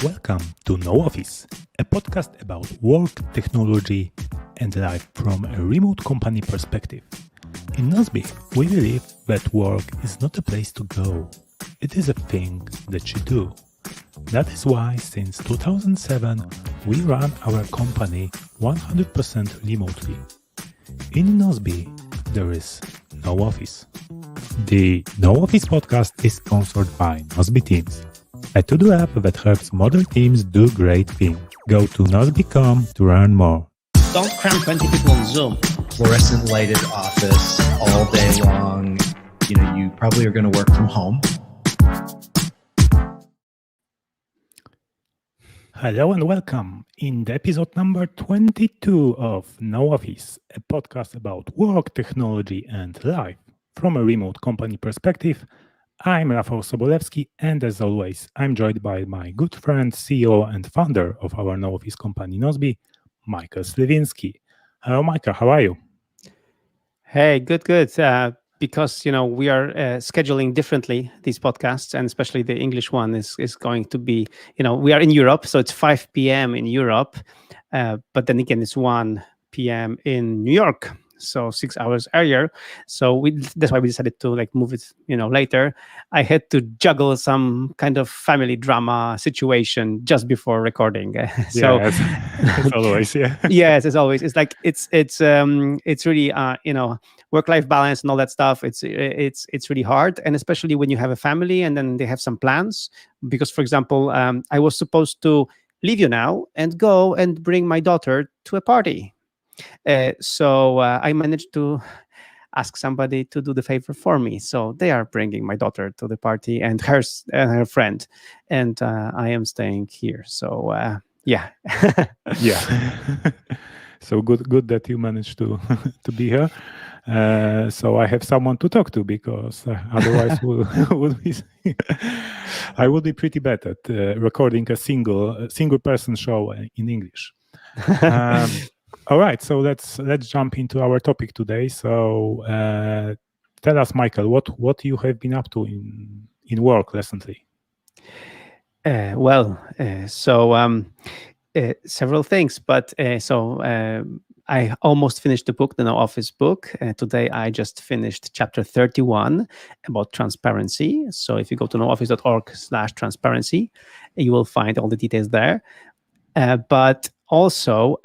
Welcome to No Office, a podcast about work, technology, and life from a remote company perspective. In Nozbe, we believe that work is not a place to go. It is a thing that you do. That is why since 2007, we run our company 100% remotely. In Nozbe, there is no office. The No Office podcast is sponsored by Nozbe Teams, a to-do app that helps modern teams do great things. Go to nozbe.com to learn more. Don't cram 20 people on Zoom. Fluorescent lighted office all day long. You probably are going to work from home. Hello and welcome in the episode number 22 of No Office, a podcast about work, technology, and life from a remote company perspective. I'm Rafał and as always, I'm joined by my good friend, CEO and founder of our No Office company Nozbe, Michael Sliwinski. Hello, Michael. How are you? Hey, good. Because we are scheduling differently these podcasts, and especially the English one is going to be. We are in Europe, so it's 5 p.m. in Europe, but then again it's 1 p.m. in New York, so 6 hours earlier. So that's why we decided to move it later. I had to juggle some kind of family drama situation just before recording. So as always, yeah. Yes, as always, it's really work-life balance and all that stuff. It's really hard, and especially when you have a family and then they have some plans. Because, for example, I was supposed to leave you now and go and bring my daughter to a party. So I managed to ask somebody to do the favor for me. So they are bringing my daughter to the party and her friend, and I am staying here. So yeah. So good that you managed to be here. So I have someone to talk to, because otherwise I would be pretty bad at recording a single person show in English. All right, so let's jump into our topic today. So tell us, Michael, what you have been up to in work recently. Several things, but I almost finished the book, the No Office book. Today I just finished chapter 31 about transparency. So if you go to nooffice.org/transparency, you will find all the details there. But also,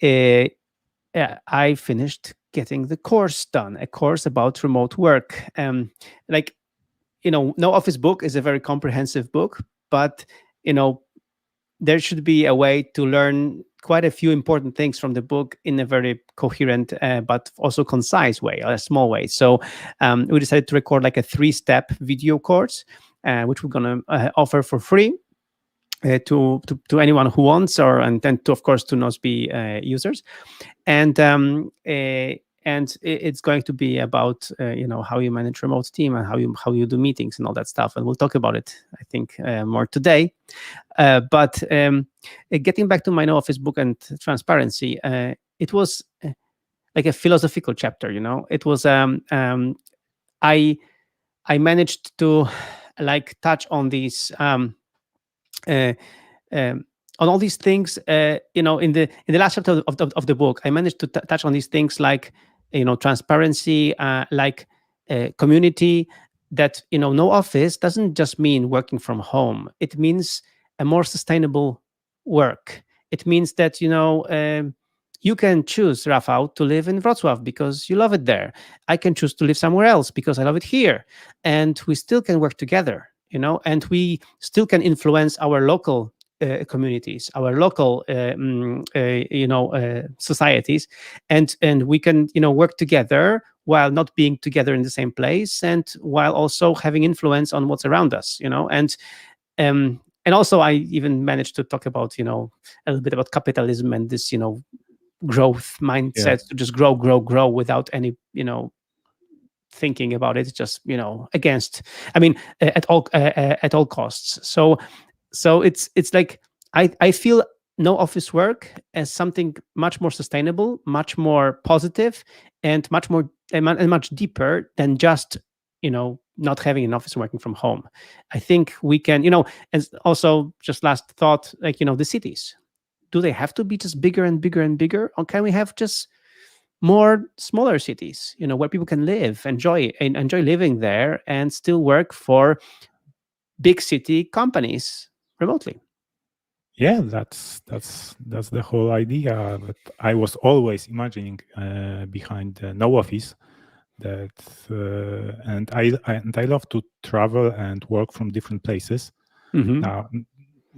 I finished getting the course done, a course about remote work. No Office book is a very comprehensive book, but there should be a way to learn quite a few important things from the book in a very coherent but also concise way, or a small way. So we decided to record a 3-step video course, which we're going to offer for free to anyone who wants, and then of course to Nozbe users. And it's going to be about how you manage remote team and how you do meetings and all that stuff. And we'll talk about it, I think, more today. But getting back to my No Office book and transparency, it was like a philosophical chapter. It was I managed to touch on these on all these things. In the last chapter of the book, I managed to touch on these things like transparency, community. That No Office doesn't just mean working from home. It means a more sustainable work. It means that you can choose, Rafał, to live in Wrocław because you love it there. I can choose to live somewhere else because I love it here, and we still can work together. And we still can influence our local communities, our local societies, and we can work together while not being together in the same place, and while also having influence on what's around us. And also I even managed to talk about a little bit about capitalism and this growth mindset, to just grow without any thinking about it, just against, at all costs. So it's like I feel No Office work as something much more sustainable, much more positive, and much deeper than just not having an office and working from home. I think we can, and also just last thought, like, the cities, do they have to be just bigger and bigger and bigger, or can we have just more smaller cities, where people can live, enjoy living there, and still work for big city companies remotely? Yeah, that's the whole idea that I was always imagining behind no office. That and I love to travel and work from different places. Now,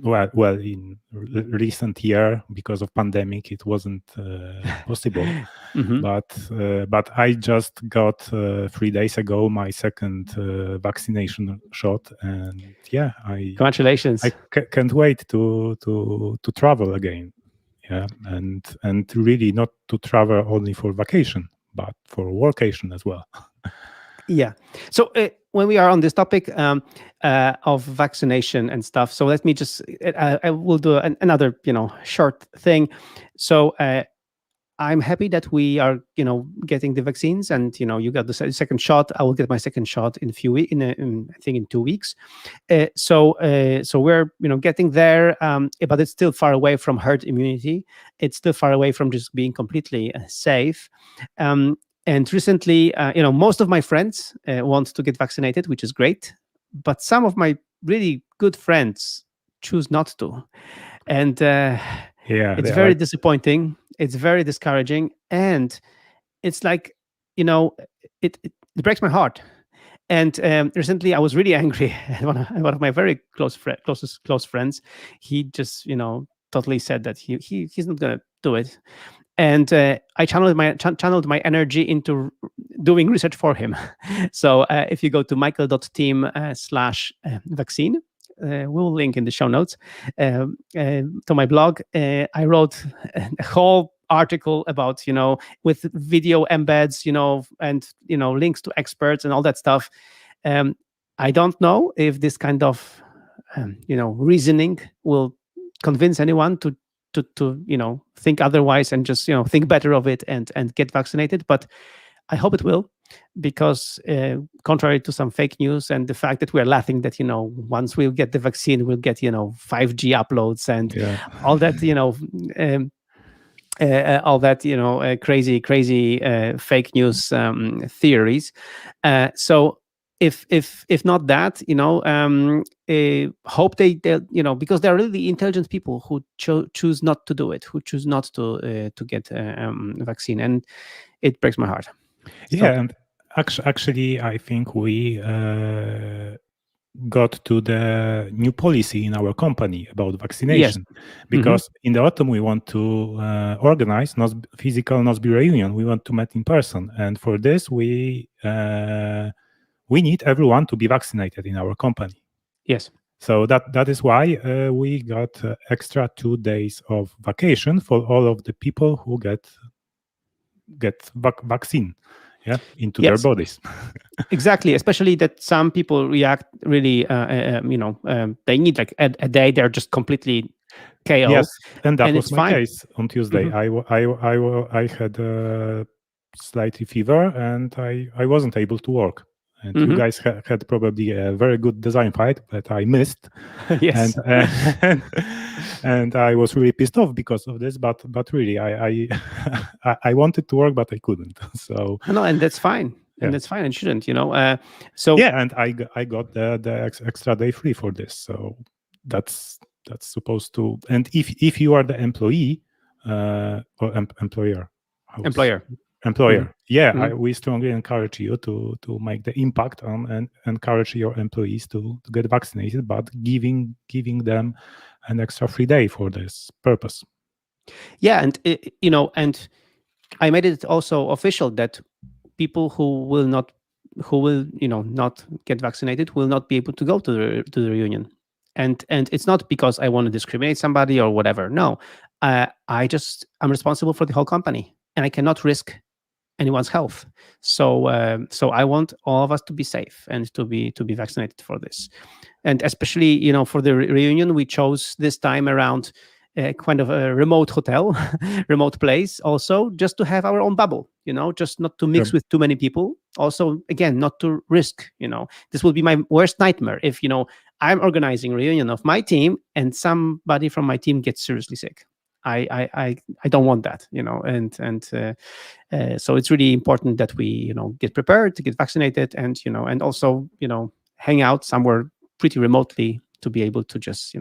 well, in recent year, because of pandemic, it wasn't possible. But I just got 3 days ago my second vaccination shot, and yeah, Congratulations. I can't wait to travel again. Yeah, and really not to travel only for vacation, but for workation as well. Yeah. So when we are on this topic of vaccination and stuff, so let me just I will do another short thing. So I'm happy that we are getting the vaccines, and you got the second shot. I will get my second shot in a few weeks. I think in 2 weeks. So we're getting there, but it's still far away from herd immunity. It's still far away from just being completely safe. And recently, most of my friends want to get vaccinated, which is great. But some of my really good friends choose not to. And it's very disappointing. It's very discouraging. And it's like, it breaks my heart. And recently, I was really angry at one of my very close friends. He just, totally said that he's not going to do it. And I channeled my energy into doing research for him. So if you go to michael.team/vaccine, we'll link in the show notes to my blog. I wrote a whole article about, with video embeds, and links to experts and all that stuff. I don't know if this kind of reasoning will convince anyone to think otherwise and just think better of it and get vaccinated, but I hope it will, because contrary to some fake news and the fact that we're laughing that once we'll get the vaccine we'll get 5G uploads and all that all that crazy fake news theories. So if not that, hope they because they're really intelligent people who choose not to do it, who choose not to get a vaccine, and it breaks my heart. Yeah, and actually, I think we got to the new policy in our company about vaccination. Yes. Because in the autumn we want to organize physical Nozbe reunion. We want to meet in person, and for this we need everyone to be vaccinated in our company. Yes. So that is why we got extra 2 days of vacation for all of the people who get vaccine into their bodies. Exactly, especially that some people react really they need like a day they're just completely KO. Yes, and that was my case on Tuesday. I had a slight fever and I wasn't able to work. And you guys had probably a very good design fight that I missed. Yes. And I was really pissed off because of this. But really, I wanted to work, but I couldn't. So no, and that's fine. And that's fine. It shouldn't, So yeah, and I got the extra day free for this. So that's supposed to. And if you are the employee or employer. Yeah, we strongly encourage you to make the impact on and encourage your employees to get vaccinated, but giving them an extra free day for this purpose. Yeah, and and I made it also official that people who will not get vaccinated will not be able to go to the reunion. And it's not because I want to discriminate somebody or whatever. No, I'm responsible for the whole company, and I cannot risk anyone's health. So I want all of us to be safe and to be vaccinated for this. And especially, for the reunion, we chose this time around kind of a remote hotel, remote place, also just to have our own bubble, just not to mix Sure. with too many people. Also, again, not to risk, this will be my worst nightmare if, I'm organizing a reunion of my team and somebody from my team gets seriously sick. I don't want that, and so it's really important that we, get prepared to get vaccinated, and also, hang out somewhere pretty remotely to be able to just,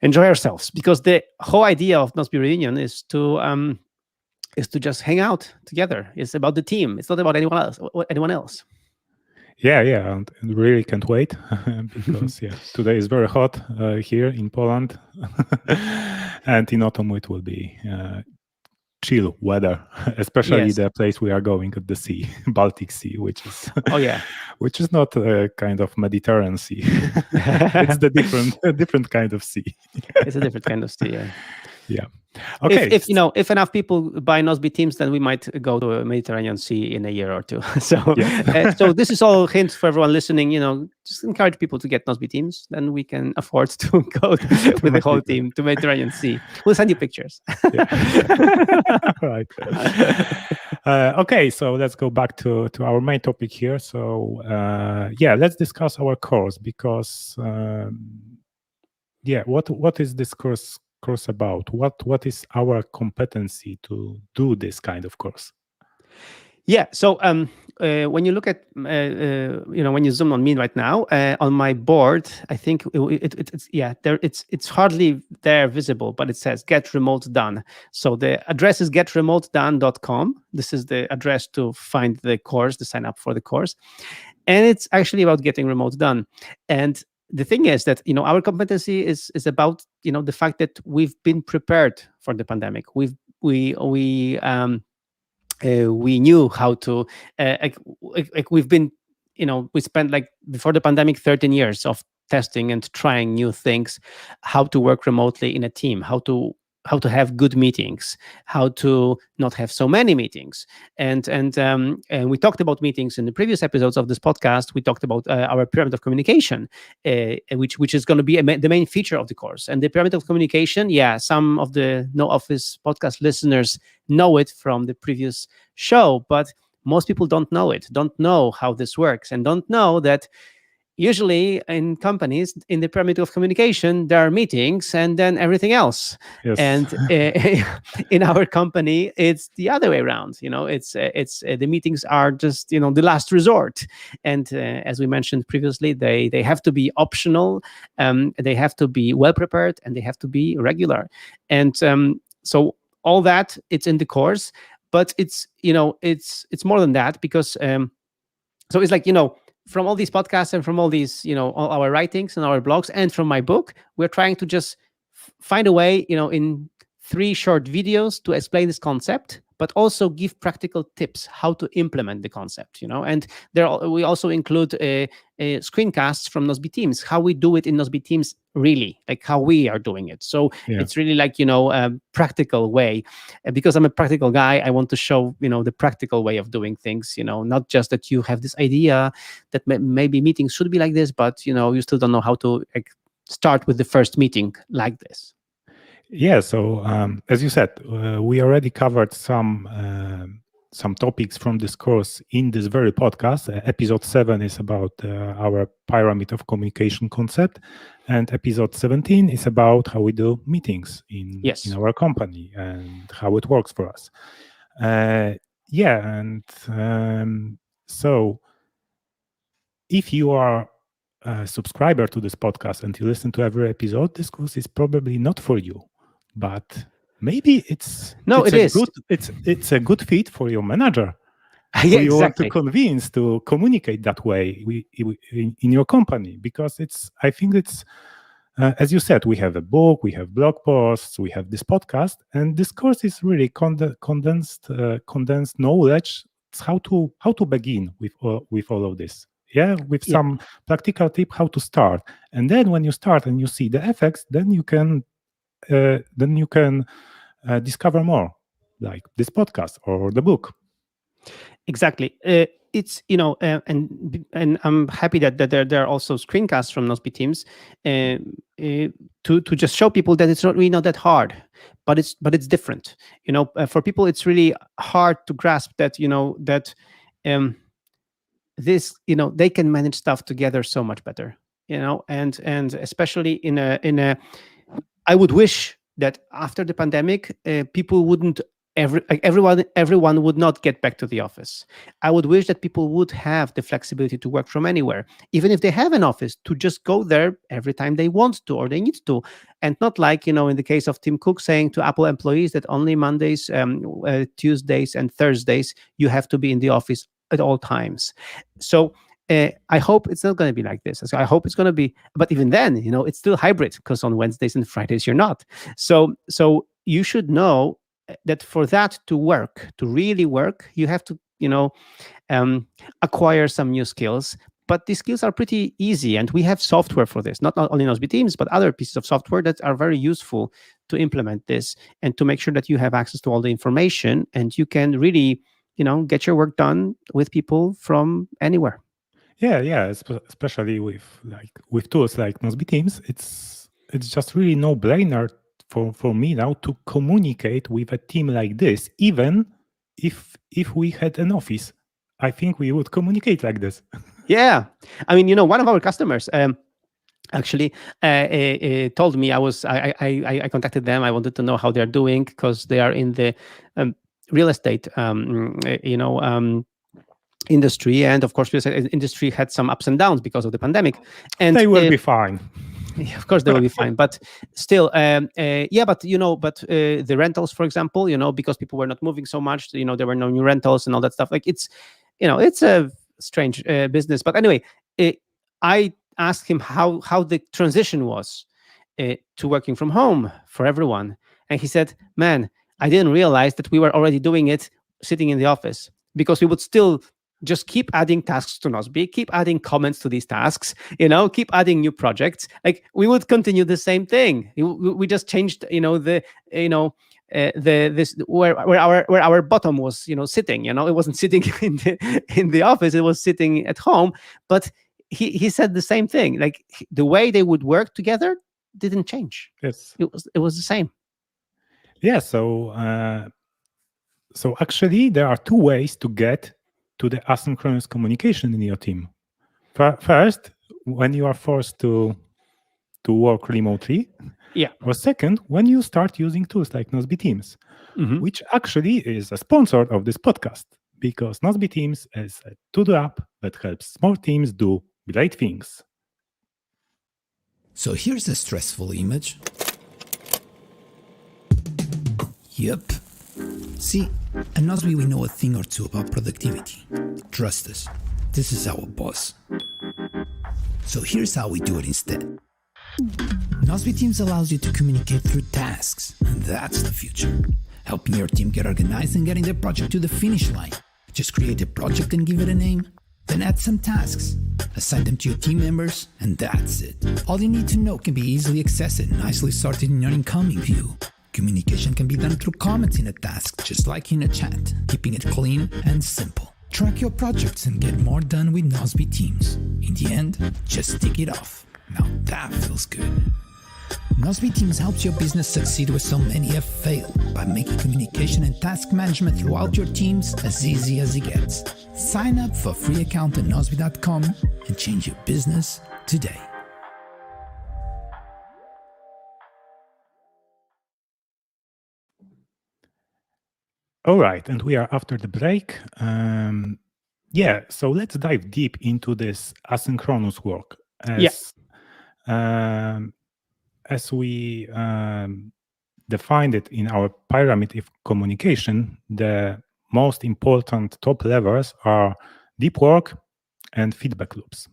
enjoy ourselves, because the whole idea of Nozbe reunion is to just hang out together. It's about the team. It's not about anyone else. Anyone else. Yeah, and really can't wait because today is very hot here in Poland, and in autumn it will be chill weather, especially Yes. the place we are going at the sea, Baltic Sea, which is Oh yeah. which is not a kind of Mediterranean Sea. It's the different kind of sea. It's a different kind of sea. Yeah. Yeah. Okay. If enough people buy Nozbe teams, then we might go to a Mediterranean Sea in a year or two. So, so this is all hints for everyone listening. Just encourage people to get Nozbe teams. Then we can afford to go with the whole team to Mediterranean Sea. We'll send you pictures. Right. Okay, so let's go back to our main topic here. So let's discuss our course, because what is this course about? What is our competency to do this kind of course? Yeah. So when you look at when you zoom on me right now on my board, I think it's hardly there visible, but it says Get Remote Done. So the address is getremotedone.com. This is the address to find the course, to sign up for the course, and it's actually about getting remote done. And the thing is that our competency is about the fact that we've been prepared for the pandemic. We knew how to we've been we spent, like, before the pandemic, 13 years of testing and trying new things, how to work remotely in a team, how to have good meetings, how to not have so many meetings, and we talked about meetings in the previous episodes of this podcast. We talked about our pyramid of communication, which is going to be the main feature of the course. And the pyramid of communication, some of the No Office podcast listeners know it from the previous show, but most people don't know how this works, and don't know that usually in companies, in the pyramid of communication, there are meetings and then everything else. Yes. And in our company, it's the other way around. It's the meetings are just the last resort. And as we mentioned previously, they have to be optional, they have to be well prepared, and they have to be regular. And so all that, it's in the course, but it's it's more than that, because so it's like from all these podcasts and from all these, all our writings and our blogs and from my book, we're trying to just find a way, in 3 short videos to explain this concept, but also give practical tips how to implement the concept, And we also include screencasts from Nozbe Teams, how we do it in Nozbe Teams, really, like how we are doing it. So it's really like, a practical way. Because I'm a practical guy, I want to show, the practical way of doing things, not just that you have this idea that maybe meetings should be like this, but, you still don't know how to start with the first meeting like this. Yeah, so as you said, we already covered some topics from this course in this very podcast. Episode 7 is about our pyramid of communication concept, and episode 17 is about how we do meetings in our company and how it works for us. So if you are a subscriber to this podcast and you listen to every episode, this course is probably not for you. But maybe it's a good fit for your manager. You want to convince to communicate that way in your company, because I think it's as you said, we have a book, we have blog posts, we have this podcast, and this course is really condensed knowledge. It's how to begin with all of this. With some practical tip how to start, and then when you start and you see the effects, then you can discover more, like this podcast or the book. Exactly. it's and I'm happy that there are also screencasts from Nozbe Teams to just show people that it's not really not that hard, but it's different. For people, it's really hard to grasp that that this they can manage stuff together so much better. And especially in a I would wish that after the pandemic, people wouldn't everyone would not get back to the office. I would wish that people would have the flexibility to work from anywhere, even if they have an office, to just go there every time they want to or they need to, and not like in the case of Tim Cook saying to Apple employees that only Mondays, Tuesdays, and Thursdays you have to be in the office at all times. So I hope it's not going to be like this. So I hope it's going to be, but even then, it's still hybrid, because on Wednesdays and Fridays you're not. So you should know that for that to work, to really work, you have to, acquire some new skills. But these skills are pretty easy, and we have software for this. Not only Nozbe Teams, but other pieces of software that are very useful to implement this and to make sure that you have access to all the information and you can really, get your work done with people from anywhere. Yeah, especially with tools like Nozbe Teams, it's just really no brainer for me now to communicate with a team like this. Even if we had an office, I think we would communicate like this. Yeah, I mean, one of our customers actually told me I contacted them. I wanted to know how they're doing, because they are in the real estate industry, and of course real estate industry had some ups and downs because of the pandemic, and they will be fine. Yeah, of course they will be fine, but still, but the rentals, for example, because people were not moving so much, there were no new rentals and all that stuff. Like it's a strange business. But anyway, I asked him how the transition was to working from home for everyone, and he said, "Man, I didn't realize that we were already doing it sitting in the office, because we would still just keep adding tasks to Nozbe, keep adding comments to these tasks, keep adding new projects. Like we would continue the same thing. We just changed, this where our bottom was, sitting. It wasn't sitting in the office; it was sitting at home. But he said the same thing. Like the way they would work together didn't change. Yes, it was the same. Yeah. So actually, there are two ways to get to the asynchronous communication in your team. First, when you are forced to work remotely. Yeah. Or second, when you start using tools like Nozbe Teams, which actually is a sponsor of this podcast, because Nozbe Teams is a to-do app that helps small teams do great things. So here's a stressful image. Yep. See, at Nozbe we know a thing or two about productivity. Trust us, this is our boss. So here's how we do it instead. Nozbe Teams allows you to communicate through tasks, and that's the future. Helping your team get organized and getting their project to the finish line. Just create a project and give it a name, then add some tasks, assign them to your team members, and that's it. All you need to know can be easily accessed and nicely sorted in your incoming view. Communication can be done through comments in a task, just like in a chat, keeping it clean and simple. Track your projects and get more done with Nozbe Teams. In the end, just tick it off. Now that feels good. Nozbe Teams helps your business succeed where so many have failed by making communication and task management throughout your teams as easy as it gets. Sign up for a free account at nozbe.com and change your business today. All right, and we are after the break. So let's dive deep into this asynchronous work. As we defined it in our pyramid of communication, the most important top levels are deep work and feedback loops.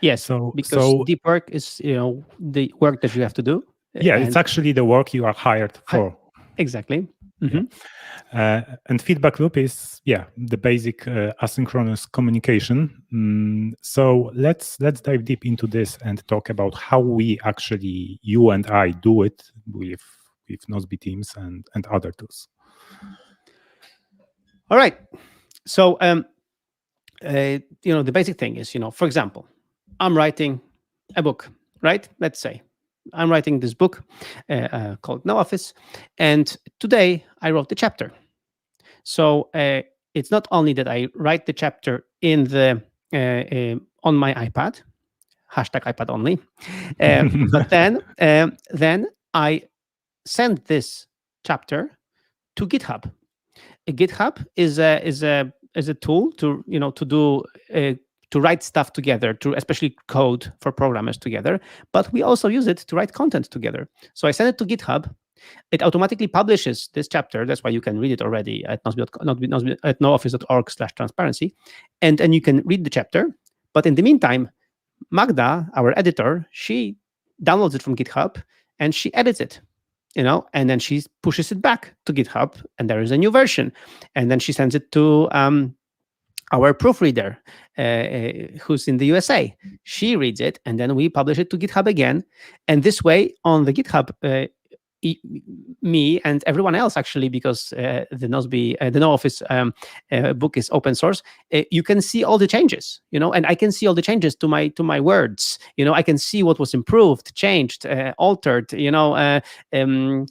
Yes, because deep work is the work that you have to do. Yeah, it's actually the work you are hired for. Exactly. Mm-hmm. And feedback loop is the basic asynchronous communication. So let's dive deep into this and talk about how we actually, you and I, do it with Nozbe Teams and other tools. All right. So the basic thing is, for example, I'm writing a book, right? Let's say I'm writing this book called No Office, and today I wrote the chapter. So it's not only that I write the chapter in the on my iPad, hashtag iPad only, but then I send this chapter to GitHub. GitHub is a tool to do to write stuff together, to especially code for programmers together. But we also use it to write content together. So I send it to GitHub. It automatically publishes this chapter. That's why you can read it already at at nooffice.org/transparency, and you can read the chapter. But in the meantime, Magda, our editor, she downloads it from GitHub and she edits it, and then she pushes it back to GitHub, and there is a new version, and then she sends it to our proofreader, who's in the USA. She reads it, and then we publish it to GitHub again, and this way on the GitHub. Me and everyone else, actually, because the Nozbe, the No Office book is open source. You can see all the changes, and I can see all the changes to my words. I can see what was improved, changed, altered. I can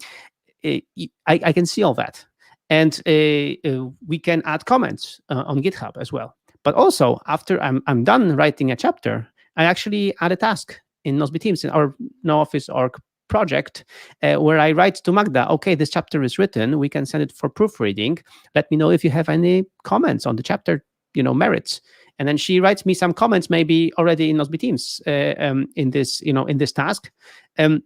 see all that, and we can add comments on GitHub as well. But also, after I'm done writing a chapter, I actually add a task in Nozbe Teams in our No Office org project where I write to Magda, okay, this chapter is written, we can send it for proofreading. Let me know if you have any comments on the chapter, merits. And then she writes me some comments, maybe already in Nozbe Teams in this task. So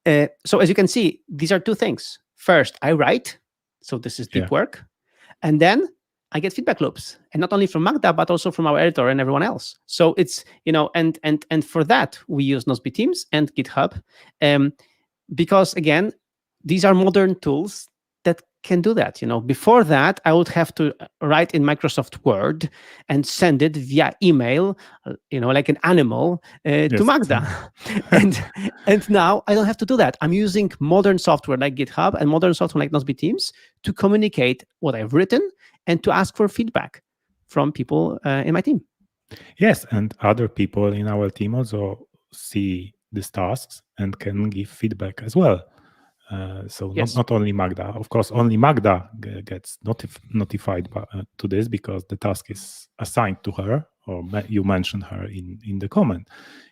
as you can see, these are two things. First, I write, so this is deep work, and then I get feedback loops, and not only from Magda, but also from our editor and everyone else. So it's, and for that, we use Nozbe Teams and GitHub, because again, these are modern tools that can do that. Before that, I would have to write in Microsoft Word and send it via email, like an animal to Magda. and now I don't have to do that. I'm using modern software like GitHub and modern software like Nozbe Teams to communicate what I've written and to ask for feedback from people in my team. Yes, and other people in our team also see these tasks and can give feedback as well. So Yes. not only Magda. Of course, only Magda gets notified to this because the task is assigned to her, or you mentioned her in the comment.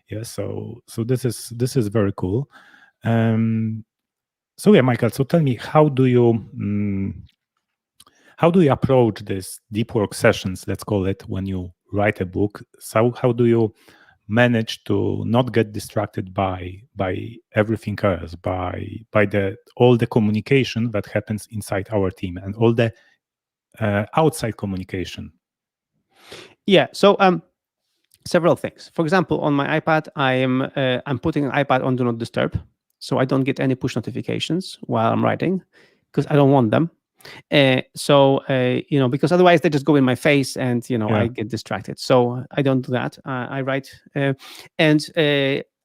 Yes, so this is very cool. So yeah, Michael. So tell me, how do you approach this deep work sessions? Let's call it, when you write a book. So how do you manage to not get distracted by everything else, by all the communication that happens inside our team and all the outside communication? Yeah. So several things. For example, on my iPad, I'm putting an iPad on Do Not Disturb, so I don't get any push notifications while I'm writing, because I don't want them. Because otherwise they just go in my face and I get distracted. So I don't do that. I write, and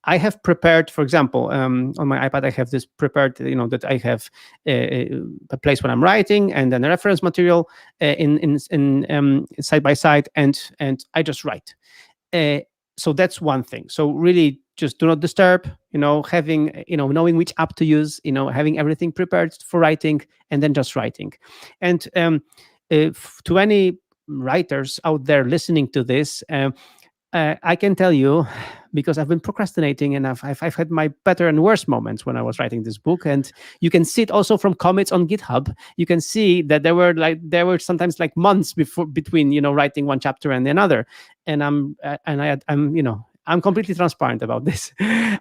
I have prepared, for example, on my iPad I have this prepared, that I have a place when I'm writing, and then a reference material in side by side, and I just write. So that's one thing. So really, just do not disturb, having, knowing which app to use, having everything prepared for writing, and then just writing. And to any writers out there listening to this, I can tell you, because I've been procrastinating, and I've had my better and worse moments when I was writing this book, and you can see it also from comments on GitHub. You can see that there were sometimes like months between writing one chapter and another, and I'm completely transparent about this.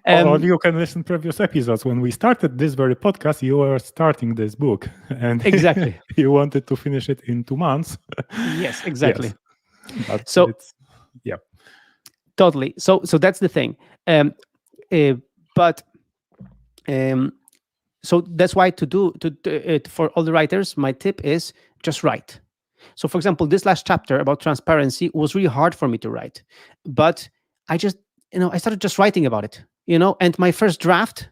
Or you can listen to previous episodes. When we started this very podcast, you were starting this book, and exactly you wanted to finish it in 2 months. Yes, exactly. Yes. Yeah. Totally. So that's the thing. So that's why for all the writers, my tip is just write. So for example, this last chapter about transparency was really hard for me to write, but I just, I started just writing about it, and my first draft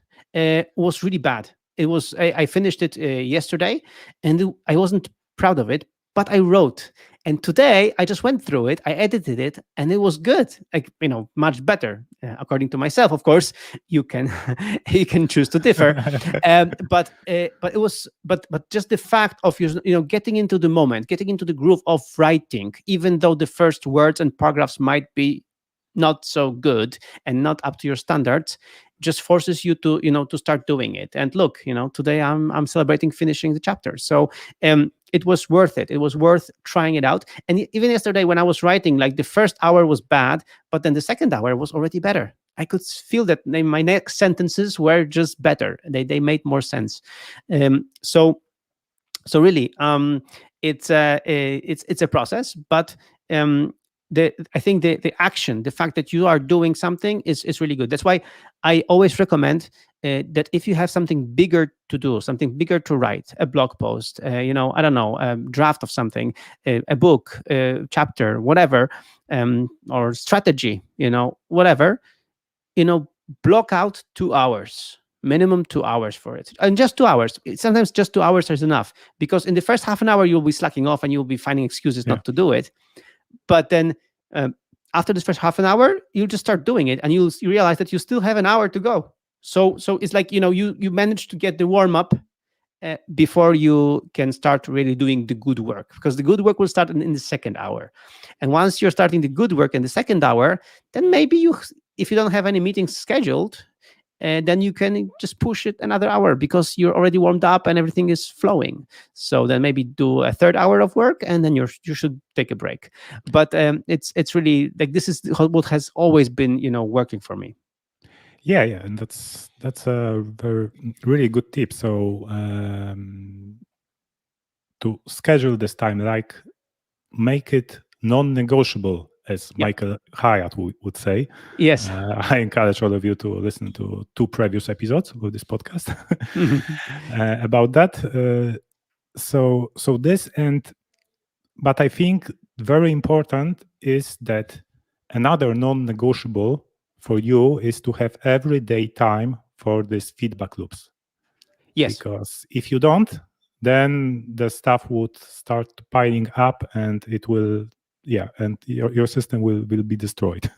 was really bad. I finished it yesterday, and I wasn't proud of it, but I wrote. And today I just went through it, I edited it, and it was good. Like, much better, according to myself. Of course, you can you can choose to differ. But it was but just the fact of getting into the moment, getting into the groove of writing, even though the first words and paragraphs might be not so good and not up to your standards, just forces you to to start doing it. And look, today I'm celebrating finishing the chapter. So it was worth it. It was worth trying it out. And even yesterday when I was writing, like, the first hour was bad, but then the second hour was already better. I could feel that my next sentences were just better. They made more sense. So really, it's a process, but I think the action, the fact that you are doing something is really good. That's why I always recommend that if you have something bigger to do, something bigger to write, a blog post, I don't know, a draft of something, a book, a chapter, whatever, or strategy, whatever, block out 2 hours, minimum 2 hours for it. And just 2 hours. Sometimes just 2 hours is enough, because in the first half an hour, you'll be slacking off and you'll be finding excuses not to do it. But then after this first half an hour, you'll just start doing it, and you realize that you still have an hour to go. So it's like, you manage to get the warm up before you can start really doing the good work, because the good work will start in the second hour. And once you're starting the good work in the second hour, then maybe if you don't have any meetings scheduled, then you can just push it another hour, because you're already warmed up and everything is flowing. So then maybe do a third hour of work, and then you should take a break. But it's really like, this is what has always been working for me. Yeah, and that's a really good tip. So to schedule this time, like, make it non-negotiable, as Michael Hyatt would say. Yes. I encourage all of you to listen to 2 previous episodes of this podcast about that. So this, but I think very important is that another non-negotiable for you is to have everyday time for these feedback loops. Yes. Because if you don't, then the stuff would start piling up, and it will, and your system will be destroyed.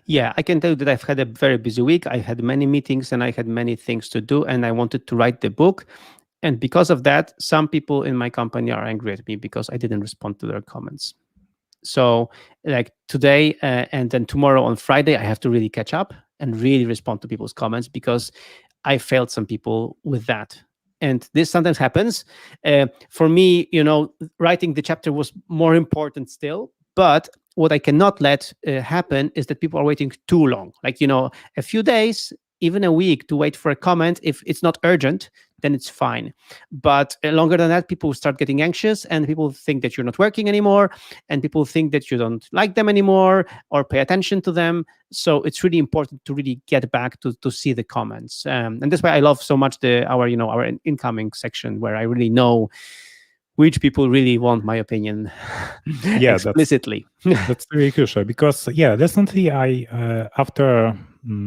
Yeah, I can tell you that I've had a very busy week. I had many meetings and I had many things to do, and I wanted to write the book. And because of that, some people in my company are angry at me because I didn't respond to their comments. So like today and then tomorrow on Friday, I have to really catch up and really respond to people's comments, because I failed some people with that. And this sometimes happens. For me, writing the chapter was more important still. But what I cannot let happen is that people are waiting too long. Like, a few days, even a week, to wait for a comment. If it's not urgent, then it's fine. But longer than that, people start getting anxious, and people think that you're not working anymore, and people think that you don't like them anymore or pay attention to them. So it's really important to really get back to see the comments. And that's why I love so much our incoming section, where I really know which people really want my opinion explicitly. That's really crucial, because definitely I after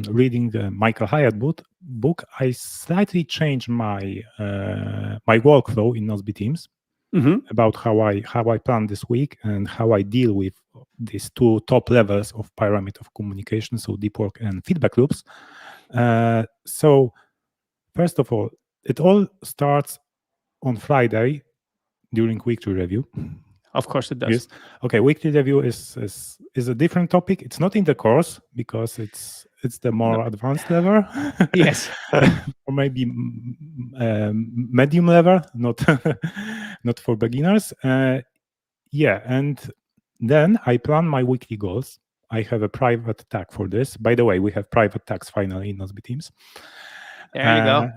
reading the Michael Hyatt book, I slightly changed my my workflow in Nozbe Teams about how I plan this week and how I deal with these 2 top levels of pyramid of communication, so deep work and feedback loops. So first of all, it all starts on Friday during weekly review. Of course it does. Yes. Okay, weekly review is a different topic. It's not in the course, because it's the more advanced level. Yes. Or maybe medium level, not not for beginners. And then I plan my weekly goals. I have a private tag for this. By the way, we have private tags finally in Nozbe Teams. There you go.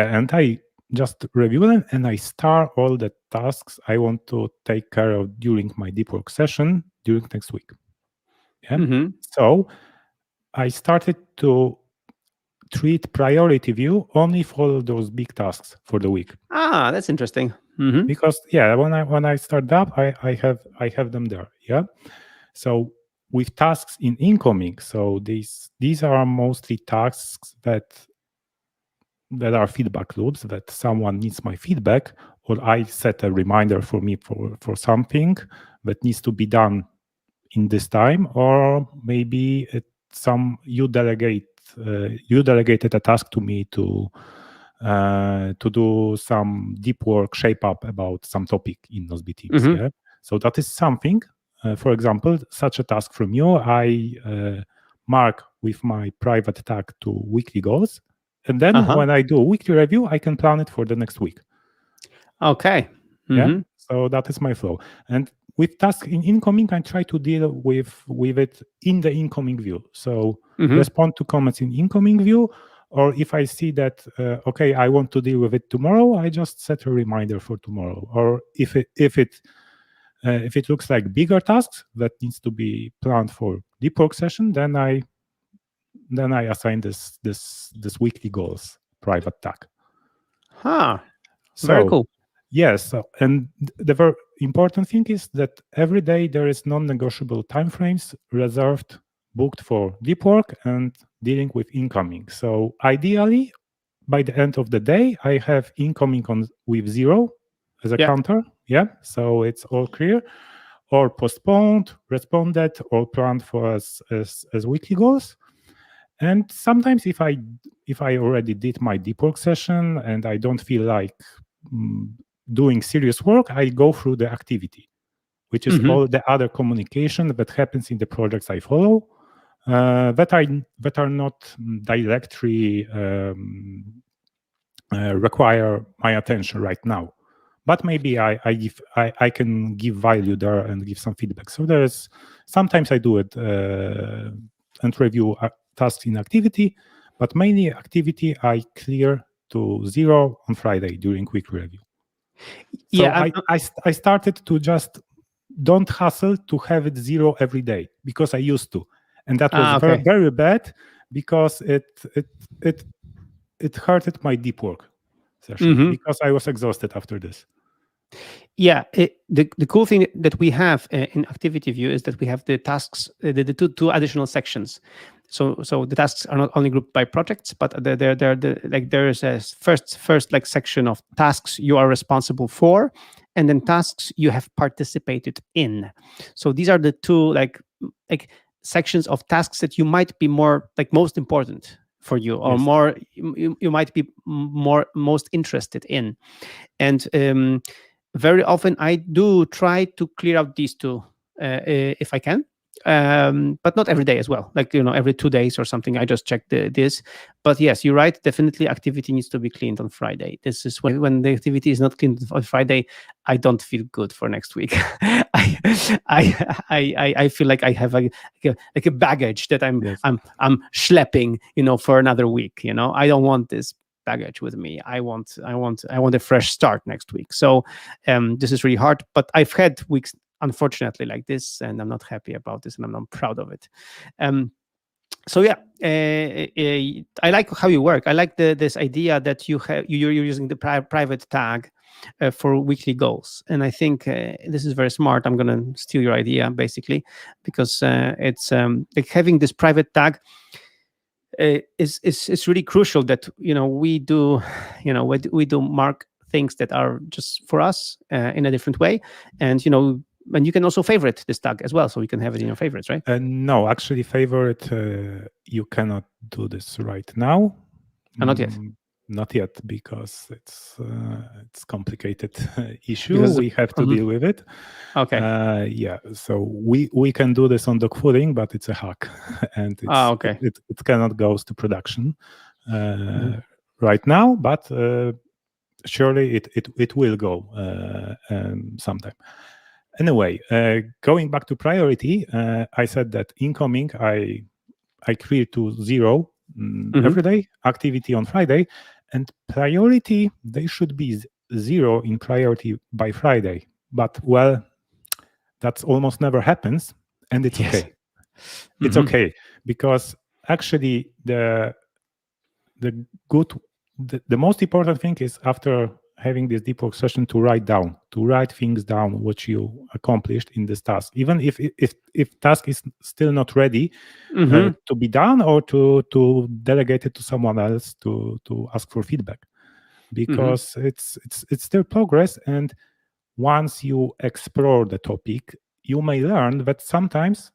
And I just review them, and I start all the tasks I want to take care of during my deep work session during next week. So I started to treat priority view only for those big tasks for the week. That's interesting. Because when I start up, I have them there. So with tasks in incoming, so these are mostly tasks that there are feedback loops that someone needs my feedback, or I set a reminder for me for something that needs to be done in this time, or maybe you delegated a task to me to do some deep work, shape up about some topic in Nozbe Teams. Mhm. Yeah, so that is something. For example, such a task from you, I mark with my private tag to weekly goals, and then Uh-huh. when I do a weekly review, I can plan it for the next week. Okay. Yeah, Mhm. so that is my flow. And with task in incoming, I try to deal with it in the incoming view. So Mhm. respond to comments in incoming view, or if I see that okay, I want to deal with it tomorrow, I just set a reminder for tomorrow. Or if it looks like bigger tasks that needs to be planned for deep work session, then I assign this weekly goals private tag. Huh. So Very cool. yes, and the very important thing is that every day there is non-negotiable timeframes reserved, booked for deep work and dealing with incoming. So ideally, by the end of the day, I have incoming with 0 as a Yeah. counter. Yeah, so it's all clear, or postponed, responded, or planned for as weekly goals. And sometimes if I already did my deep work session and I don't feel like doing serious work, I go through the activity, which is Mhm. all the other communication that happens in the projects I follow that are not directly require my attention right now. But maybe I can give value there and give some feedback. So there's sometimes I do it and review tasks in activity, but mainly activity I clear to 0 on Friday during weekly review. So Yeah. I started to just don't hustle to have it 0 every day because I used to, and that was very, Okay. very bad because it hurted my deep work session Mhm. because I was exhausted after this. Yeah, the cool thing that we have in Activity View is that we have the tasks, the two additional sections. So the tasks are not only grouped by projects, but they're like there is a first like section of tasks you are responsible for, and then tasks you have participated in. So these are the two like sections of tasks that you might be more like most important for you, or Yes. more you might be most interested in, and very often I do try to clear out these two if I can, but not every day as well. Like every 2 days or something, I just check this. But yes, you're right. Definitely, activity needs to be cleaned on Friday. This is when the activity is not cleaned on Friday, I don't feel good for next week. I feel like I have like a baggage that I'm Yes. I'm schlepping, for another week. I don't want this baggage with me. I want a fresh start next week. So this is really hard, but I've had weeks unfortunately like this, and I'm not happy about this, and I'm not proud of it. So yeah, I like how you work. I like this idea that you're using the private tag for weekly goals, and I think this is very smart. I'm gonna steal your idea basically, because it's like having this private tag is really crucial. That we do we do mark things that are just for us in a different way, and and you can also favorite this tag as well, so you can have it in your favorites, right? No, actually, favorite, you cannot do this right now. Not yet, Not yet, because it's complicated issue. because We have to deal with it. okay. Yeah, so we can do this on dog fooding, but it's a hack, and Okay. it cannot go to production right now. But surely it will go sometime. Anyway, going back to priority, I said that incoming I clear to 0 every day, activity on Friday, and priority, they should be 0 in priority by Friday. But well, that's almost never happens, and it's okay. It's okay, because actually the most important thing is after having this deep work session to write things down what you accomplished in this task, even if task is still not ready to be done, or to delegate it to someone else to ask for feedback, because it's still progress. And once you explore the topic, you may learn that sometimes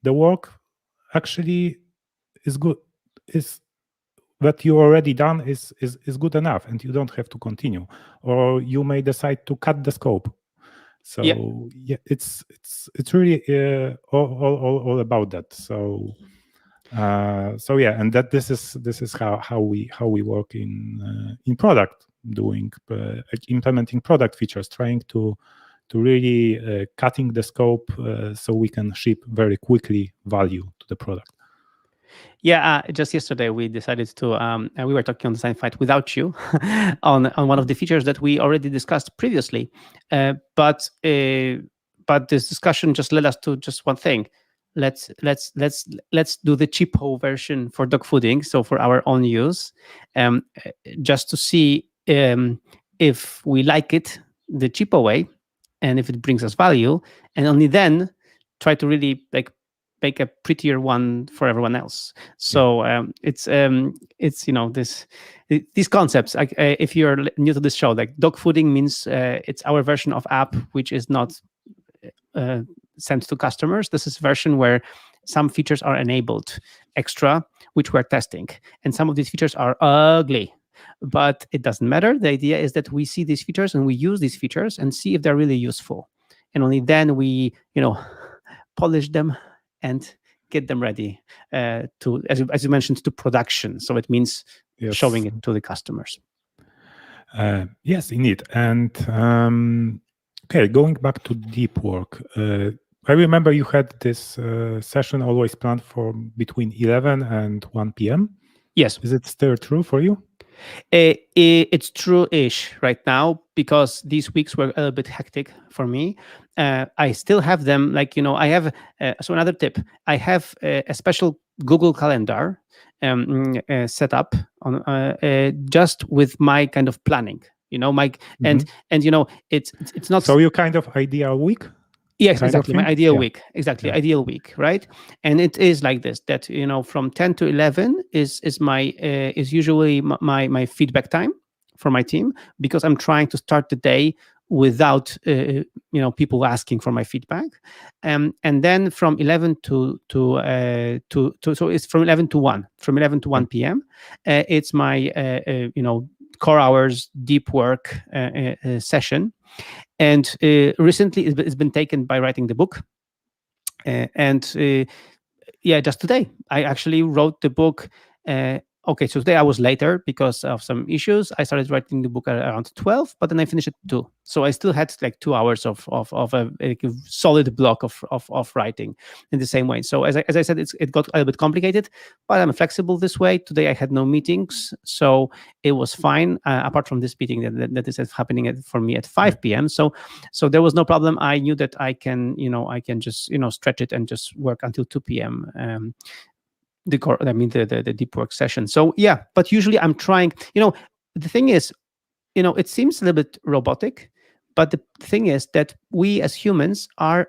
the work actually is good, is that you already done is good enough, and you don't have to continue, or you may decide to cut the scope. So yeah, it's really all about that. So yeah, and that this is how we work in product, doing implementing product features, trying to really cutting the scope so we can ship very quickly value to the product. Yeah, just yesterday we decided to. We were talking on Design Fight without you on one of the features that we already discussed previously, but this discussion just led us to just one thing. Let's do the cheapo version for dog fooding, so for our own use, just to see if we like it the cheapo way, and if it brings us value, and only then try to really make a prettier one for everyone else. So it's these concepts. If you're new to this show, like dog fooding means it's our version of app which is not sent to customers. This is version where some features are enabled extra, which we're testing, and some of these features are ugly. But it doesn't matter. The idea is that we see these features and we use these features and see if they're really useful, and only then we polish them and get them ready to, as you mentioned, to production. So it means showing it to the customers. Yes, indeed. And okay, going back to deep work, I remember you had this session always planned for between 11 and 1 p.m. Yes. Is it still true for you? It's true-ish right now, because these weeks were a little bit hectic for me. I still have them, I have, so another tip, I have a special Google Calendar set up on just with my kind of planning, and it's not. So you kind of ideal week? Yes, exactly. My ideal week. Exactly. Yeah. Ideal week, right? And it is like this, that, from 10 to 11 is usually my feedback time for my team, because I'm trying to start the day without, people asking for my feedback. And then from 11 to so it's from 11 to 1, from 11 to 1 p.m. It's my, core hours deep work session. And recently it's been taken by writing the book. Just today I actually wrote the book. So today I was later because of some issues. I started writing the book around 12, but then I finished at 2. So I still had 2 hours of a solid block of writing in the same way. So as I said, it got a little bit complicated, but I'm flexible this way. Today I had no meetings, so it was fine. Apart from this meeting that is happening for me at 5 p.m. So there was no problem. I knew that I can just stretch it and just work until 2 p.m. The deep work session. So yeah, but usually I'm trying, the thing is, it seems a little bit robotic, but the thing is that we as humans are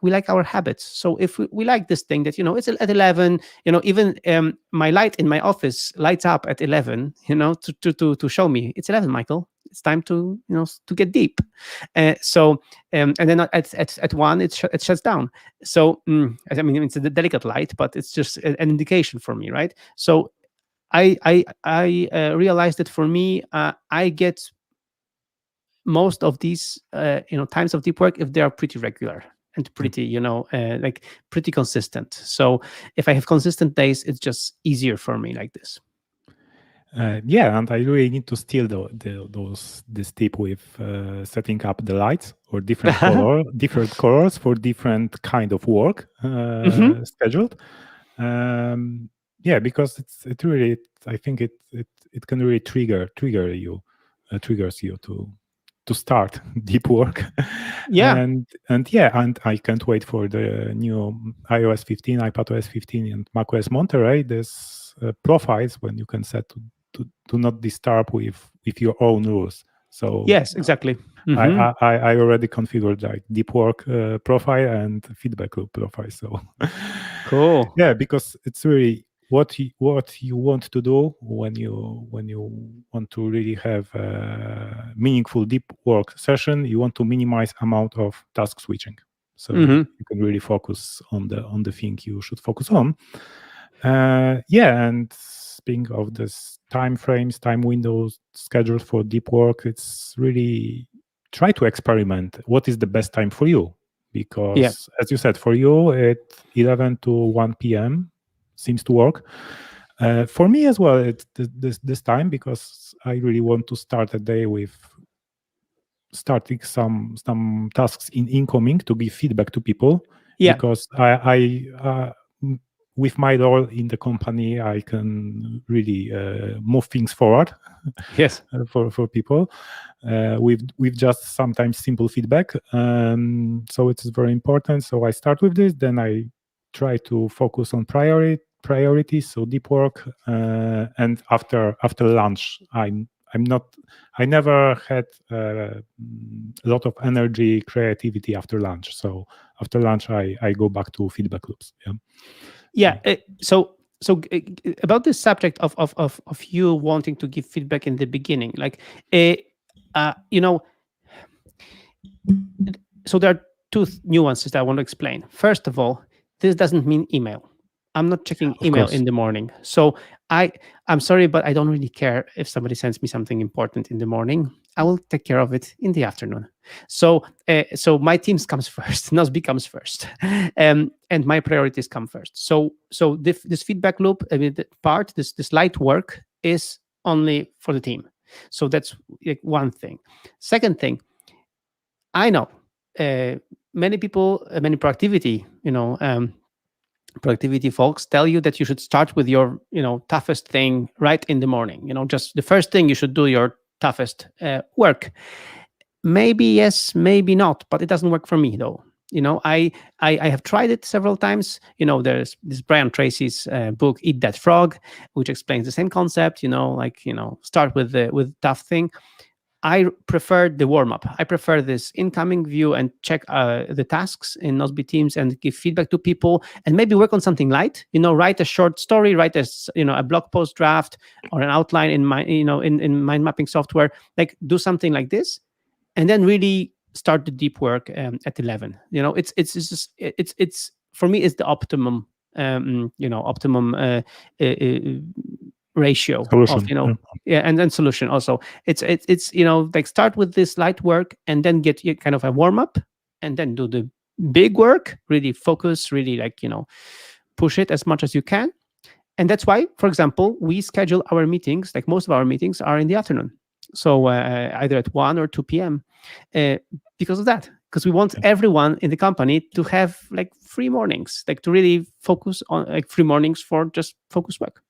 we like our habits. So if we like this thing that, it's at 11, even my light in my office lights up at 11, to show me it's 11, Michael, it's time to to get deep. And then at 1 it shuts down. So it's a delicate light, but it's just an indication for me, right? So I realized that for me, I get most of these times of deep work if they are pretty regular and pretty pretty consistent. So if I have consistent days, it's just easier for me like this. And I really need to steal this tip with setting up the lights or different colors for different kind of work scheduled. Because it really, I think it can really triggers you to start deep work. And I can't wait for the new iOS 15, iPadOS 15, and macOS Monterey. There's profiles when you can set to not disturb with your own rules So Yes, exactly. I already configured like deep work profile and feedback loop profile. So Cool. yeah, because it's really what you want to do when you want to really have a meaningful deep work session. You want to minimize amount of task switching, so you can really focus on the thing you should focus on. And speaking of this time frames, time windows, schedules for deep work, it's really try to experiment what is the best time for you, because as you said, for you at 11 to 1 p.m. seems to work. For me as well, it's this time, because I really want to start a day with starting some tasks in incoming to give feedback to people. Because I with my role in the company, I can really move things forward. Yes. For people with just sometimes simple feedback. So it's very important. So I start with this, then I try to focus on priorities, so deep work, and after lunch, I never had a lot of energy, creativity after lunch. So after lunch, I go back to feedback loops. So about this subject of you wanting to give feedback in the beginning, like so there are two nuances that I want to explain. First of all, this doesn't mean email. I'm not checking email in the morning. So I'm sorry, but I don't really care if somebody sends me something important in the morning. I will take care of it in the afternoon. So my teams comes first, Nozbe comes first, and my priorities come first. So this feedback loop, this light work is only for the team. So that's like one thing. Second thing, I know many people, many productivity, productivity folks tell you that you should start with your toughest thing right in the morning. Just the first thing you should do your toughest work. Maybe yes, maybe not, but it doesn't work for me though. I have tried it several times. There's this Brian Tracy's book Eat That Frog, which explains the same concept. Start with tough thing. I prefer the warm-up. I prefer this incoming view and check the tasks in Nozbe Teams and give feedback to people, and maybe work on something light. Write a short story, write a blog post draft or an outline in my in mind mapping software. Like do something like this, and then really start the deep work at 11. It's for me it's the optimum ratio solution. of and then solution also. It's like start with this light work and then get kind of a warm up, and then do the big work, really focus, really push it as much as you can. And that's why, for example, we schedule our meetings, like most of our meetings are in the afternoon, so either at 1 or 2 p.m. Because of that, because we want everyone in the company to have like free mornings, like to really focus on like free mornings for just focus work.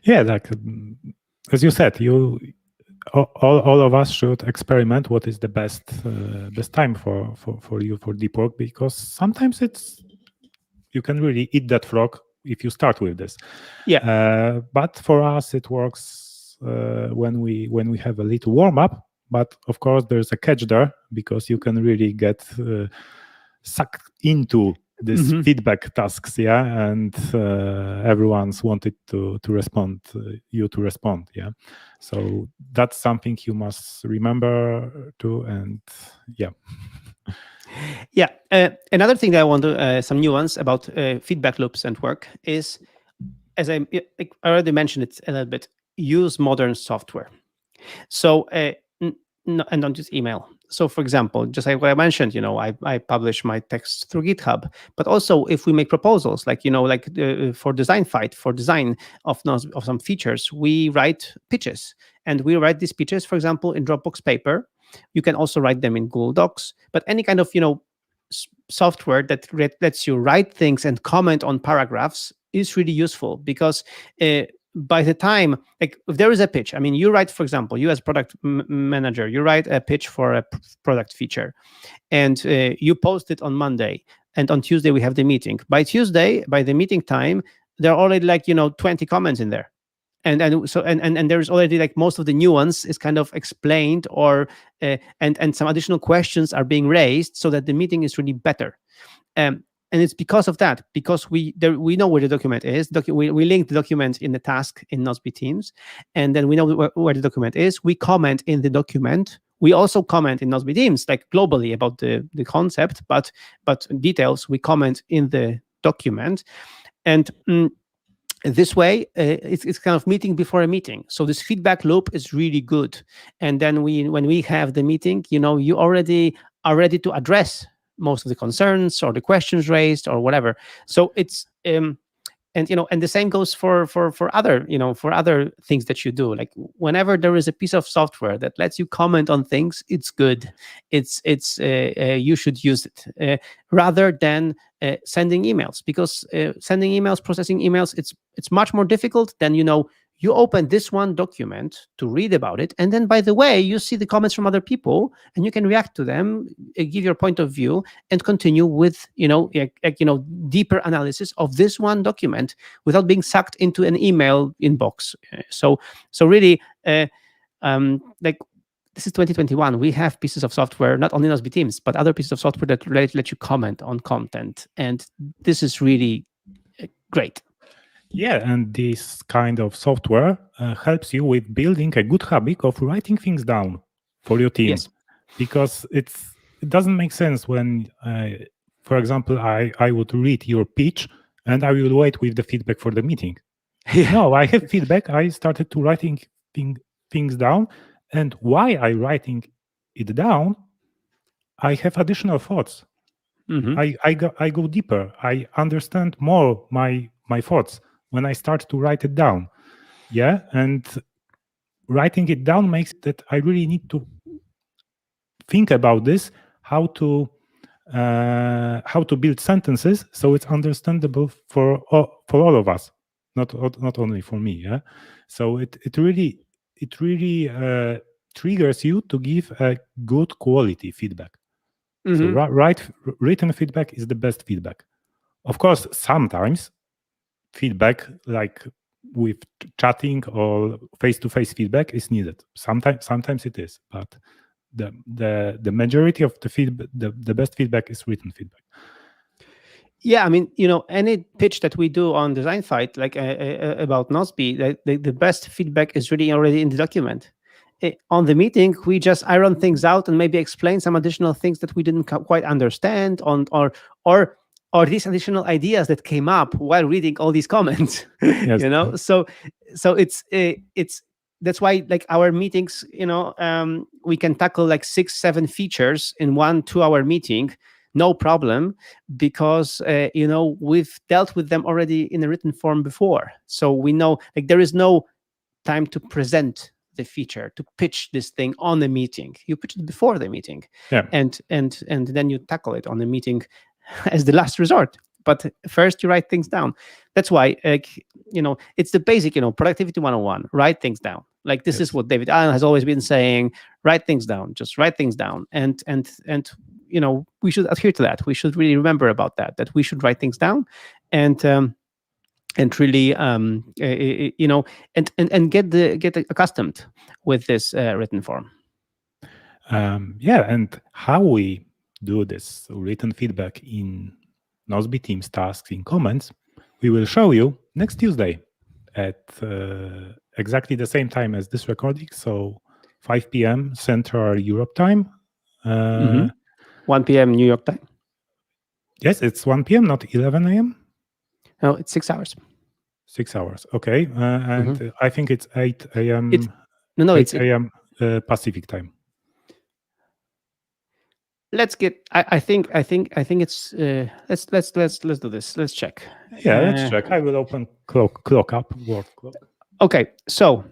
Yeah, like as you said, all of us should experiment what is the best time for you for deep work, because sometimes you can really eat that frog if you start with this. But for us it works when we have a little warm up. But of course there's a catch there, because you can really get sucked into this feedback tasks, and everyone's wanted to respond, you to respond, so that's something you must remember too. And another thing that I want to some nuance about feedback loops and work is, as I already mentioned it a little bit, use modern software. So and don't use email. So, for example, just like what I mentioned, I publish my text through GitHub. But also, if we make proposals, for design of some features, we write pitches, and we write these pitches, for example, in Dropbox Paper. You can also write them in Google Docs. But any kind of software that lets you write things and comment on paragraphs is really useful, because by the time, like if there is a pitch, I mean, you write, for example, you as product manager, you write a pitch for a product feature, and you post it on Monday, and on Tuesday we have the meeting. By Tuesday, by the meeting time, there are already 20 comments in there, and there's already like most of the nuance is kind of explained, or and some additional questions are being raised so that the meeting is really better. And it's because of that, because we know where the document is. We link the document in the task in Nozbe Teams, and then we know where the document is. We comment in the document. We also comment in Nozbe Teams, like globally about the concept, but details we comment in the document. And this way, it's kind of meeting before a meeting. So this feedback loop is really good. And then when we have the meeting, you already are ready to address most of the concerns or the questions raised or whatever. So it's and the same goes for other for other things that you do. Like whenever there is a piece of software that lets you comment on things, it's good. It's you should use it rather than sending emails, because sending emails, processing emails, it's much more difficult than you open this one document to read about it, and then, by the way, you see the comments from other people, and you can react to them, give your point of view, and continue with deeper analysis of this one document without being sucked into an email inbox. So really, like this is 2021. We have pieces of software, not only Nozbe Teams, but other pieces of software that let you comment on content, and this is really great. Yeah, and this kind of software helps you with building a good habit of writing things down for your team. Yes. Because it doesn't make sense when, for example, I would read your pitch and I will wait with the feedback for the meeting. Yeah. No, I have feedback. I started to writing things down, and why I writing it down, I have additional thoughts. Mm-hmm. I go deeper. I understand more my thoughts when I start to write it down. Yeah, and writing it down makes that I really need to think about this, how to build sentences so it's understandable for all of us, not only for me. Yeah, so it really triggers you to give a good quality feedback. Mm-hmm. So written feedback is the best feedback. Of course, sometimes feedback, like with chatting or face-to-face feedback, is needed. Sometimes it is, but the majority of the feedback, the best feedback is written feedback. Yeah, I mean, any pitch that we do on Design Fight, like about Nozbe, the best feedback is really already in the document. On the meeting, we just iron things out and maybe explain some additional things that we didn't quite understand, or these additional ideas that came up while reading all these comments. Yes. So it's that's why, like, our meetings, we can tackle like 6-7 features in 1 2-hour meeting, no problem, because we've dealt with them already in a written form before. So we know, like, there is no time to present the feature, to pitch this thing on the meeting. You pitch it before the meeting. Yeah. And then you tackle it on the meeting as the last resort. But first you write things down. That's why, it's the basic, productivity 101, write things down. Like, this is what David Allen has always been saying: write things down, just write things down. And we should adhere to that. We should really remember about that we should write things down, and really, and get accustomed with this written form. And how we do this written feedback in Nozbe Teams tasks in comments, we will show you next Tuesday at exactly the same time as this recording, so 5 p.m. Central Europe time. 1 p.m. New York time. Yes, it's 1 p.m., not 11 a.m. No, it's 6 hours. 6 hours, okay. And I think it's 8 a.m. It's 8 a.m. Pacific time. Let's get. I think it's. Let's do this. Let's check. Yeah, let's check. I will open clock up, world clock. Okay, so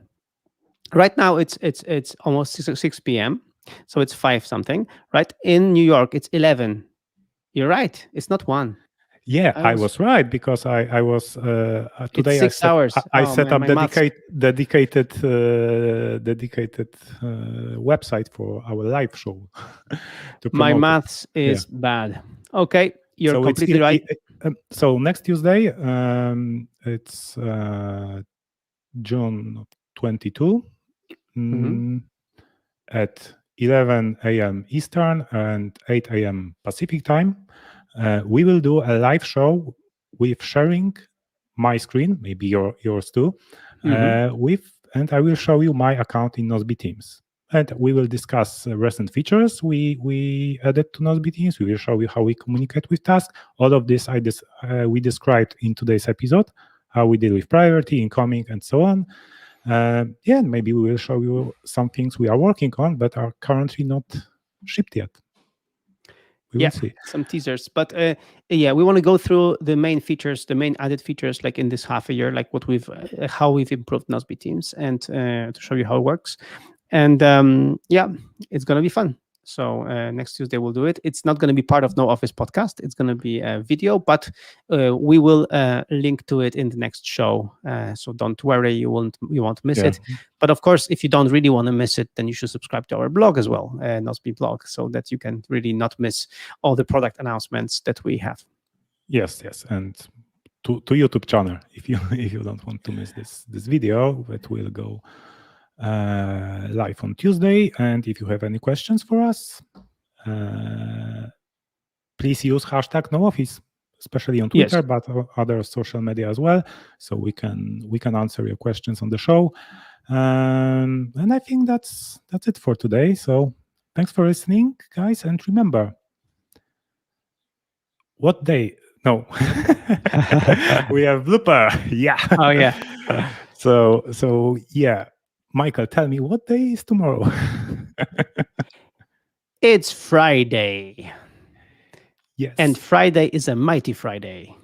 right now it's almost 6 p.m. So it's 5 something, right? In New York, it's 11. You're right. It's not 1. Yeah, I was right, because I was today. It's 6 hours. I set up dedicated website for our live show. My maths is bad. Okay, you're completely right. So next Tuesday, it's June 22 Mhm. at 11 a.m. Eastern and 8 a.m. Pacific time. We will do a live show with sharing my screen, maybe yours too, and I will show you my account in Nozbe Teams. And we will discuss recent features we added to Nozbe Teams. We will show you how we communicate with tasks. All of this we described in today's episode, how we deal with priority, incoming, and so on. Maybe we will show you some things we are working on but are currently not shipped yet. We will see. Some teasers, but we want to go through the main features, the main added features, like in this half a year, like what how we've improved Nozbe Teams, and to show you how it works. And it's gonna be fun. So next Tuesday we'll do it. It's not going to be part of No Office podcast. It's going to be a video, but we will link to it in the next show. So don't worry, you won't miss it. But of course, if you don't really want to miss it, then you should subscribe to our blog as well, Nozbe blog, so that you can really not miss all the product announcements that we have. Yes, and to YouTube channel if you don't want to miss this video that will go live on Tuesday. And if you have any questions for us, please use hashtag NoOffice, especially on Twitter, but other social media as well, so we can answer your questions on the show. And I think that's it for today. So thanks for listening, guys, and remember, what day? No, we have blooper. Yeah. Oh yeah. So yeah. Michael, tell me, what day is tomorrow? It's Friday. Yes. And Friday is a mighty Friday.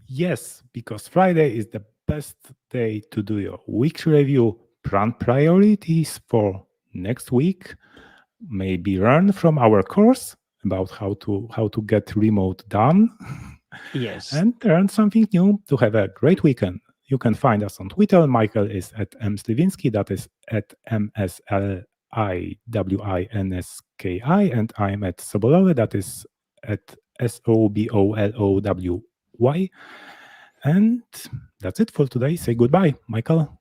Yes, because Friday is the best day to do your weekly review, plan priorities for next week, maybe learn from our course about how to get remote done. Yes. And learn something new to have a great weekend. You can find us on Twitter. Michael is at msliwinski, that is at msliwinski, and I'm at Sobolowy, that is at SOBOLOWY. And that's it for today. Say goodbye, Michael.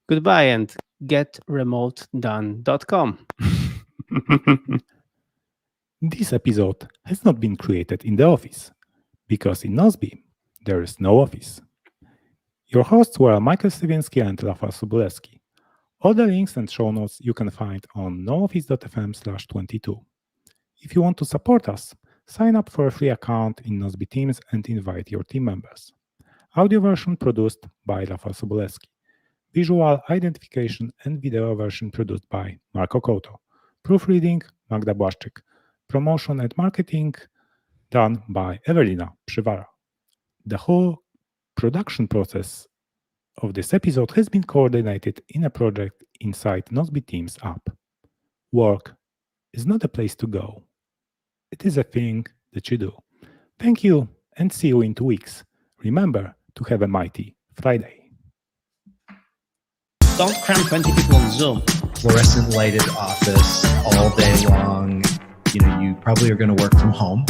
Goodbye, and getremotedone.com. This episode has not been created in the office, because in Nozbe, there is no office. Your hosts were Michael Sliwinski and Rafał Sobolewski. All the links and show notes you can find on nooffice.fm/22. If you want to support us, sign up for a free account in Nozbe Teams and invite your team members. Audio version produced by Rafał Sobolewski. Visual identification and video version produced by Marco Couto. Proofreading, Magda Błaszczyk. Promotion and marketing done by Ewelina Przywara. The whole production process of this episode has been coordinated in a project inside Nozbe Teams app. Work is not a place to go. It is a thing that you do. Thank you, and see you in 2 weeks. Remember to have a mighty Friday. Don't cram 20 people on Zoom. Fluorescent lighted office all day long. You probably are going to work from home.